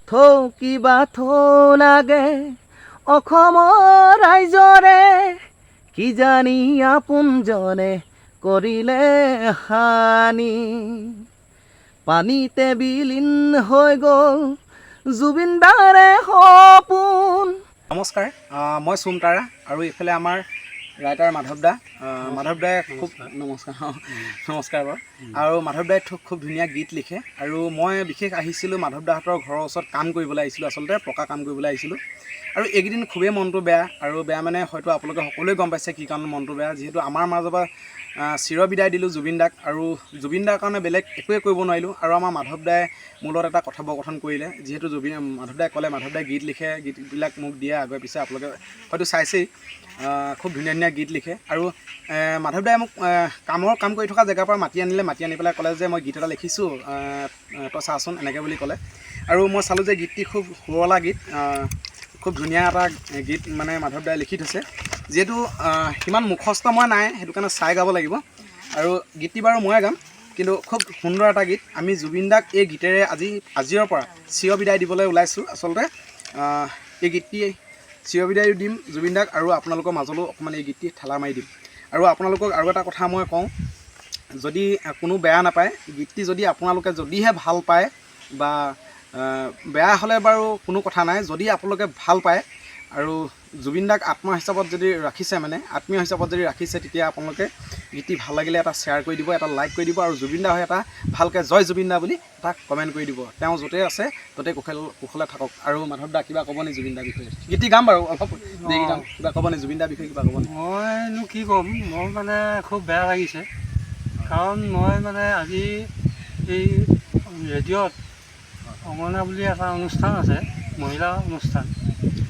কিবা লাগে অসমৰ ৰাইজৰে কি জানি আপোনজনে কৰিলে হানি পানীতে বিলীন হৈ গ'ল জুবিন দাৰে সপোন। নমস্কাৰ, মই চুমতাৰা আৰু এইফালে আমাৰ ৰাইটাৰ মাধৱ দাই খুব নমস্কাৰ বাৰু। আৰু মাধৱ দাই খুব ধুনীয়া গীত লিখে আৰু মই বিশেষ আহিছিলোঁ মাধৱ দাহঁতৰ ঘৰৰ ওচৰত কাম কৰিবলৈ আহিছিলোঁ, আচলতে পকা কাম কৰিবলৈ আহিছিলোঁ। আৰু এইকেইদিন খুবেই মনটো বেয়া, আৰু বেয়া মানে হয়তো আপোনালোকে সকলোৱে গম পাইছে কি কাৰণত মনটো বেয়া। যিহেতু আমাৰ মাজৰ পৰা চিৰ বিদায় দিলোঁ জুবিন দাক, আৰু জুবিন দাৰ কাৰণে বেলেগ একোৱে কৰিব নোৱাৰিলোঁ। আৰু আমাৰ মাধৱ দাই মোৰ লগত এটা কথোপকথন কৰিলে, যিহেতু মাধৱ দাই ক'লে, মাধৱ দাই গীত লিখে, গীতবিলাক মোক দিয়ে আগে পিছে আপোনালোকে হয়তো চাইছেই। খুব ধুনীয়া ধুনীয়া গীত লিখে। আৰু মাধৱ দাই মোক কাম কৰি থকা জেগাৰ পৰা মাতি আনি পেলাই ক'লে যে মই গীত এটা লিখিছোঁ, তই চাচোন, এনেকৈ বুলি ক'লে। আৰু মই চালোঁ যে গীতটি খুব শুৱলা গীত, খুব ধুনীয়া এটা গীত মানে মাধৱ দাই লিখি থৈছে। যিহেতু সিমান মুখস্থ মই নাই, সেইটো কাৰণে চাই গাব লাগিব। আৰু গীতটি বাৰু ময়ে গাম, কিন্তু খুব সুন্দৰ এটা গীত। আমি জুবিন দাক এই গীতেৰে আজিৰ পৰা চিৰ বিদায় দিবলৈ ওলাইছোঁ। আচলতে এই গীতটি চিৰ বিদায় দিম জুবিন দাক, আৰু আপোনালোকৰ মাজলৈও অকণমান এই গীতটি ঠেলা মাৰি দিম। আৰু আপোনালোকক আৰু এটা কথা মই কওঁ, যদি কোনো বেয়া নাপায়, গীতটি যদি আপোনালোকে যদিহে ভাল পায়, বা বেয়া হ'লে বাৰু কোনো কথা নাই, যদি আপোনালোকে ভাল পায় আৰু জুবিন দাক আত্মীয় হিচাপত যদি ৰাখিছে, তেতিয়া আপোনালোকে গীতটি ভাল লাগিলে এটা শ্বেয়াৰ কৰি দিব, এটা লাইক কৰি দিব, আৰু জুবিন দা হৈ এটা ভালকৈ জয় জুবিন দা বুলি এটা কমেণ্ট কৰি দিব। তেওঁ য'তেই আছে ত'তেই কুশলে থাকক। আৰু মাধৱ দা কিবা ক'ব নি জুবিন দাৰ বিষয়ে? গীতটি গাম বাৰু, অলপ দেৰি গাম। কিবা ক'ব নি জুবিন দাৰ বিষয়ে, কিবা ক'ব নি? মইনো কি ক'ম, মোৰ মানে খুব বেয়া লাগিছে, কাৰণ মই মানে আজি এই ৰেডিঅ'ত অংগনা বুলি এটা অনুষ্ঠান আছে, মহিলা অনুষ্ঠান।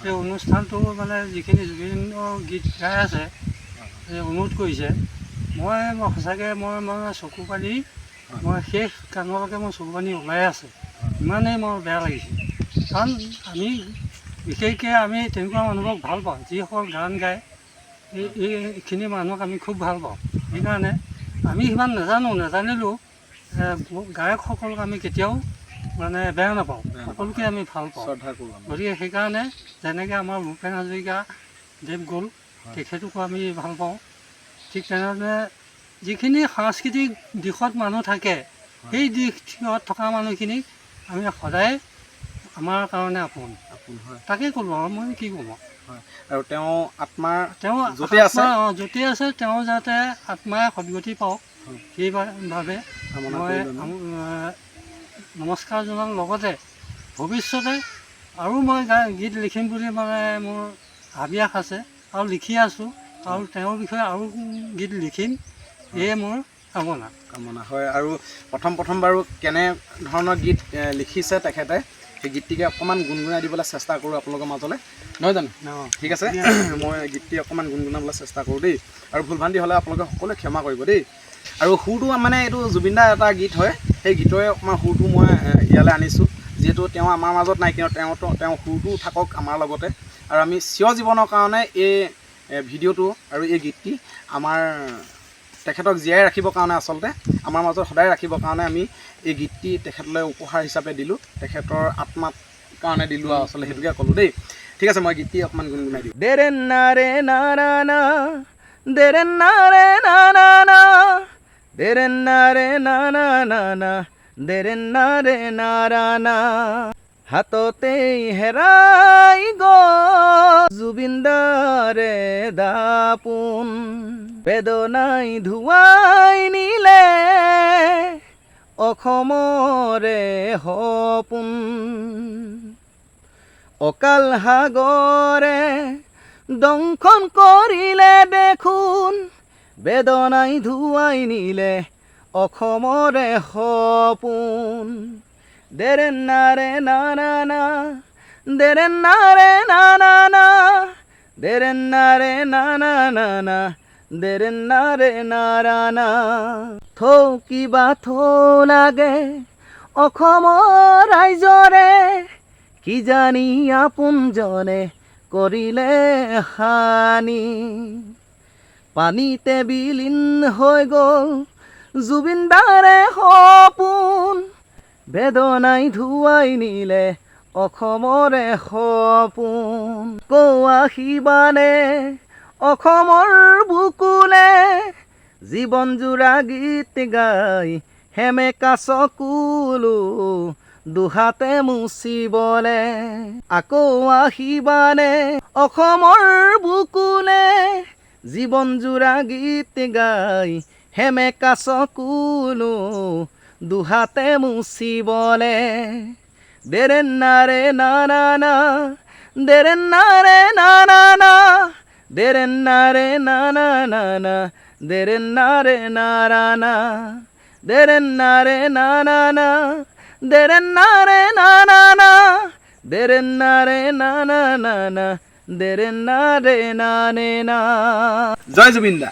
সেই অনুষ্ঠানটো মানে যিখিনি জুবিনৰ গীত গাই আছে, অনুৰোধ কৰিছে, মই সঁচাকৈ মই মানে চকু পানী, মই শেষ গানলৈকে মোৰ চকু পানী ওলাই আছে, ইমানেই মোৰ বেয়া লাগিছে। কাৰণ আমি বিশেষকৈ আমি তেনেকুৱা মানুহক ভাল পাওঁ, যিসকল গান গায়, এইখিনি মানুহক আমি খুব ভাল পাওঁ। সেইকাৰণে আমি সিমান নাজানিলেও গায়কসকলক আমি কেতিয়াও মানে বেয়া নাপাওঁ, সকলোকে আমি ভাল পাওঁ, শ্ৰদ্ধা কৰোঁ। গতিকে সেইকাৰণে যেনেকৈ আমাৰ ভূপেন হাজৰিকা দেৱ গ'ল, তেখেতকো আমি ভাল পাওঁ। ঠিক তেনেদৰে যিখিনি সাংস্কৃতিক দিশত মানুহ থাকে, সেই দিশত থকা মানুহখিনিক আমি সদায় আমাৰ কাৰণে আপোন হয়, তাকে ক'লোঁ আৰু মই কি ক'ম। আৰু তেওঁ য'তেই আছে তেওঁ যাতে আত্মাই সদগতি পাওক, সেইভাৱে মই নমস্কাৰ জনাৰ লগতে ভৱিষ্যতে আৰু মই গীত লিখিম বুলি মানে মোৰ হাবিয়াস আছে, আৰু লিখি আছোঁ, আৰু তেওঁৰ বিষয়ে আৰু গীত লিখিম, এয়ে মোৰ কামনা হয়। আৰু প্ৰথম বাৰু কেনেধৰণৰ গীত লিখিছে তেখেতে, সেই গীতটিকে অকণমান গুণগুণাই দিবলৈ চেষ্টা কৰোঁ আপোনালোকৰ মাজলৈ, নহয় জানো? ঠিক আছে, মই গীতটি অকণমান গুণগুণাবলৈ চেষ্টা কৰোঁ দেই, আৰু ভুল ভ্ৰান্তি হ'লে আপোনালোকে সকলোৱে ক্ষমা কৰিব দেই। আৰু সুৰটো মানে এইটো জুবিন দাৰ এটা গীত হয়, সেই গীতৰে অকণমান সুৰটো মই ইয়ালৈ আনিছোঁ। যিহেতু তেওঁ আমাৰ মাজত নাই, কিন্তু তেওঁ সুৰটো থাকক আমাৰ লগতে। আৰু আমি চিৰ জীৱনৰ কাৰণে এই ভিডিঅ'টো আৰু এই গীতটি আমাৰ তেখেতক জীয়াই ৰাখিবৰ কাৰণে, আচলতে আমাৰ মাজত সদায় ৰাখিবৰ কাৰণে আমি এই গীতটি তেখেতলৈ উপহাৰ হিচাপে দিলোঁ, তেখেতৰ আত্মাৰ কাৰণে দিলোঁ, আৰু আচলতে সেইটোকে ক'লোঁ দেই। ঠিক আছে, মই গীতটি অকণমান গুণগুণাই দিওঁ। দেৰেন নাৰে নাৰা না, দেৰেন নাৰে নানা না, দেৰেন নাৰে নানা নানা, দেৰেন নাৰে নাৰা না, হাততেই হেৰাই গ'ল জুবিন দাৰে দাপোন, বেদনাই ধুৱাই নিলে অসমৰে সপোন, অকাল সাগৰে দংশন কৰিলে দেখোন, বেদনাই ধুৱাই নিলে অসমৰে সপোন, দেৰেন নাৰে নানা না, দেৰেন নাৰে নানা না, দেৰেন নাৰে নানা নানা, দেৰেন নাৰে নাৰা না, কিবা লাগে অসমৰ ৰাইজৰে কি জানি আপোনজনে কৰিলে হানি পানীতে বিলীন হৈ গ'ল জুবিন দাৰে সপোন, বেদনাই ধুৱাই নিলে অসমৰে সপোন কৌৱাহিবানে অসমৰ বুকুলে জীৱন জোৰা গীত গাই সেমেকা চকুলো দুহাতে মুচিবলে আকৌ আহিবানে অসমৰ বুকুলে জীৱন জোৰা গীত গাই সেমেকা চকুলো দুহাতে মুচিবলে দেৰেন্নাৰে নানা দেৰেন্নাৰে নানা দেৰেন্নাৰে নানা দেৰেন্নাৰে নানা দেৰেন্নাৰে নানা দেৰেন্নাৰে নানা দেৰেন্নাৰে নানা দেৰেন্নাৰে নানে না। জয় জুবিন দা।